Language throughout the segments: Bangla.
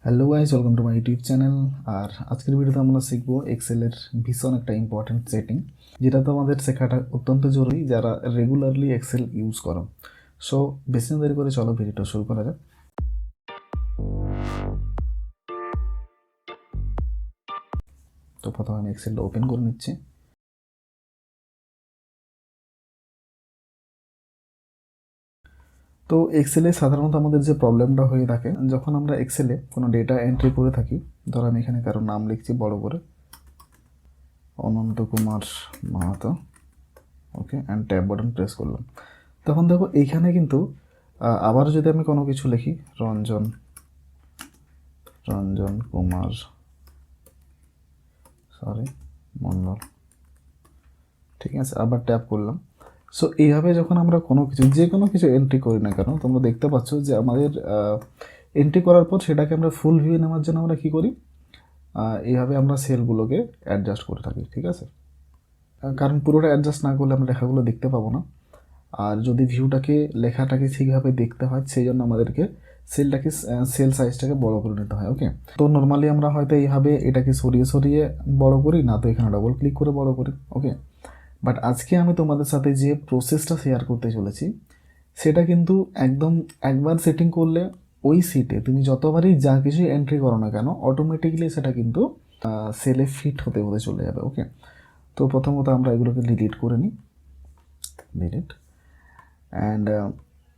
Hello guys, welcome to my YouTube channel. আর আজকের ভিডিওতে আমরা শিখবো এক্সেলের ভীষণ একটা ইম্পর্টেন্ট সেটিং, যেটা তো আমাদের শেখাটা অত্যন্ত জরুরি যারা রেগুলারলি এক্সেল ইউজ করো। সো বেশি না দেরি করে চলো ভিডিওটা শুরু করা যাক। তো প্রথমে আমি এক্সেলটা ওপেন করে নিচ্ছি। তো এক্সেলে সাধারণত আমাদের যে প্রবলেমটা হয়ে থাকে, যখন আমরা এক্সেলে কোনো ডেটা এন্ট্রি করে থাকি, ধরো আমি এখানে কারো নাম লিখছি বড় করে, অনন্ত কুমার মাহাতো, ওকে, অ্যান্ড ট্যাব বাটন প্রেস করলাম। তখন দেখো এইখানে কিন্তু আবার যদি আমি কোনো কিছু লিখি, রঞ্জন কুমার মন্ডল, ঠিক আছে, আবার ট্যাপ করলাম। সো এইভাবে যখন আমরা কোনো কিছু যে কোনো কিছু এন্ট্রি করি না কেন, তোমরা দেখতে পাচ্ছ যে আমাদের এন্ট্রি করার পর সেটাকে আমরা ফুল ভিউ নেওয়ার জন্য আমরা কী করি, এইভাবে আমরা সেলগুলোকে অ্যাডজাস্ট করে থাকি, ঠিক আছে। কারণ পুরোটা অ্যাডজাস্ট না করলে আমরা লেখাগুলো দেখতে পাবো না। আর যদি ভিউটাকে লেখাটাকে ঠিকভাবে দেখতে হয়, সেই জন্য আমাদেরকে সেল সাইজটাকে বড় করে নিতে হয়। ওকে, তো নর্মালি আমরা হয়তো এইভাবে এটাকে সরিয়ে সরিয়ে বড় করি, না তো এখানে ডবল ক্লিক করে বড় করি। ওকে, বাট আজকে আমি তোমাদের সাথে যে প্রসেসটা শেয়ার করতে চলেছি, সেটা কিন্তু একদম একবার সেটিং করলে ওই সিটে তুমি যতবারই যা কিছু এন্ট্রি করো না কেন, অটোমেটিকলি সেটা কিন্তু সেলে ফিট হতে হতে চলে যাবে। ওকে, তো প্রথমত আমরা এগুলোকে ডিলিট করে নিই, ডিলিট। অ্যান্ড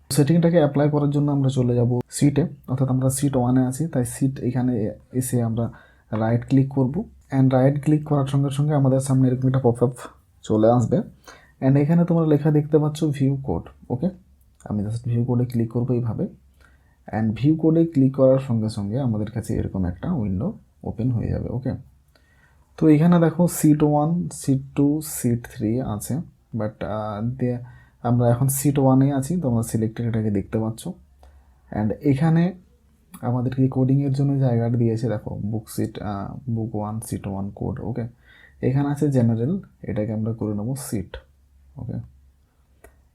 সেটিংটাকে অ্যাপ্লাই করার জন্য আমরা চলে যাব সিটে, অর্থাৎ আমরা সিট 1-এ আছি, তাই সিট এখানে এসে আমরা রাইট ক্লিক করব। অ্যান্ড রাইট ক্লিক করার সঙ্গে সঙ্গে আমাদের সামনে এরকম একটা পপ আপ চলে আসবে। অ্যান্ড এখানে তোমরা লেখা দেখতে পাচ্ছ ভিউ কোড। ওকে, আমি জাস্ট ভিউ কোডে ক্লিক করবো এইভাবে। অ্যান্ড ভিউ কোডে ক্লিক করার সঙ্গে সঙ্গে আমাদের কাছে এরকম একটা উইন্ডো ওপেন হয়ে যাবে। ওকে, তো এখানে দেখো সিট 1, সিট 2, সিট 3 আছে, বাট আমরা এখন সিট 1-এ আছি, তোমরা সিলেক্টেড এটাকে দেখতে পাচ্ছ। অ্যান্ড এখানে আমাদেরকে কোডিংয়ের জন্য জায়গাটা দিয়েছে, দেখো বুক 1 সিট 1 কোড। ওকে, এখানে আছে জেনারেল, এটাকে আমরা করে নেবো সিট। ওকে,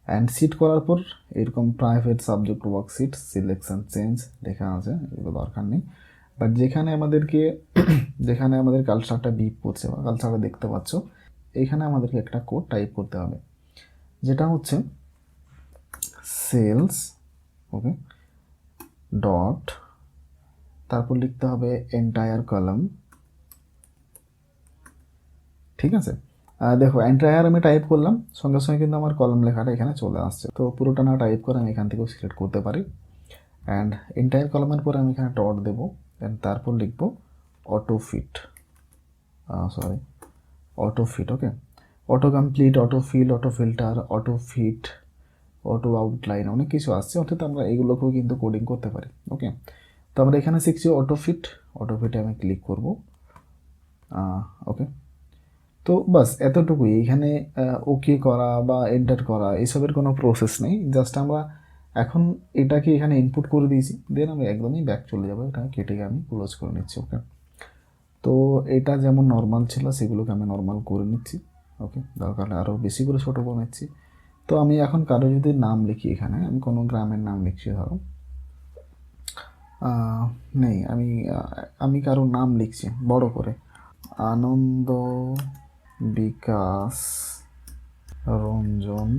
অ্যান্ড সিট করার পর এরকম private subject worksheet selection change লেখা আছে, এগুলো দরকার নেই। বাট যেখানে আমাদের কালচারটা বিপ করছে বা কালচারটা দেখতে পাচ্ছ, এইখানে আমাদেরকে একটা কোড টাইপ করতে হবে, যেটা হচ্ছে সেলস, ওকে, ডট, তারপর লিখতে হবে এন্টায়ার কলাম, ঠিক আছে। দেখো এন্টায়ার আমি টাইপ করলাম, সঙ্গে সঙ্গে কিন্তু আমার কলাম লেখাটা এখানে চলে আসছে। তো পুরোটা না টাইপ করে আমি এখান থেকেও সিলেক্ট করতে পারি। অ্যান্ড এন্টায়ার কলামের পরে আমি এখানে ডট দেবো, দেন তারপর লিখবো autofit, autofit. Okay, auto complete, auto fill, auto filter, auto fit, auto outline, অনেক কিছু আসছে, অর্থাৎ আমরা এগুলোকেও কিন্তু কোডিং করতে পারি। ওকে, তো আমরা এখানে শিখছি অটোফিটে আমি ক্লিক করব। ওকে, তো বাস এতটুকুই। এখানে ওকে করা বা এন্টার করা এসবের কোনো প্রসেস নেই, জাস্ট আমরা এখন এটাকে এখানে ইনপুট করে দিয়েছি, দেন আমি একদমই ব্যাক চলে যাবো, এটা কেটে আমি ক্লোজ করে নিচ্ছি। ওকে, তো এটা যেমন নর্মাল ছিল সেগুলোকে আমি নর্মাল করে নিচ্ছি। ওকে, দরকার হলে আরও বেশি করে ছোটো করে নিচ্ছি। তো আমি এখন কারো যদি নাম লিখি, এখানে আমি কোনো গ্রামের নাম লিখছি, ধরো নেই, আমি কারো নাম লিখছি বড় করে, আনন্দ বিকাশ রঞ্জন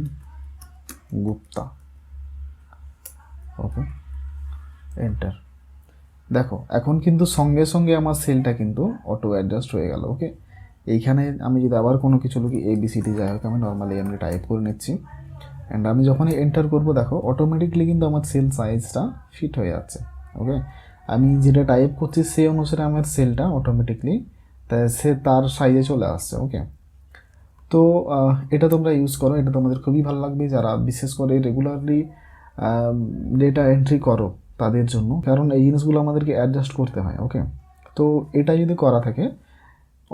গুপ্তা। ওকে, এন্টার। দেখো এখন কিন্তু সঙ্গে সঙ্গে আমার সেলটা কিন্তু অটো অ্যাডজাস্ট হয়ে গেল। ওকে, এইখানে আমি যদি আবার কোনো কিছু লিখি ABCD, যাই হোক আমি নর্মালি এমনি টাইপ করে নিচ্ছি। অ্যান্ড আমি যখনই এন্টার করব, দেখো অটোমেটিকলি কিন্তু আমার সেল সাইজটা ফিট হয়ে যাচ্ছে। ওকে, আমি যেটা টাইপ করছি সেই অনুসারে আমার সেলটা অটোমেটিকলি তার সাইজে চলে আসছে। ওকে, তো এটা তোমরা ইউজ করো, এটা তোমাদের খুবই ভালো লাগবে যারা বিশেষ করে রেগুলারলি ডেটা এন্ট্রি করো তাদের জন্য, কারণ এই জিনিসগুলো আমাদেরকে অ্যাডজাস্ট করতে হয়। ওকে, তো এটা যদি করা থাকে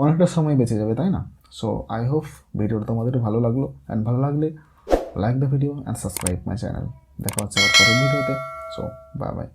অনেকটা সময় বেঁচে যাবে, তাই না? সো আই হোপ ভিডিওটা তোমাদের ভালো লাগলো, অ্যান্ড ভালো লাগলে like the video and subscribe my channel. দেখা হচ্ছে আবার পরের ভিডিওতে। So bye bye.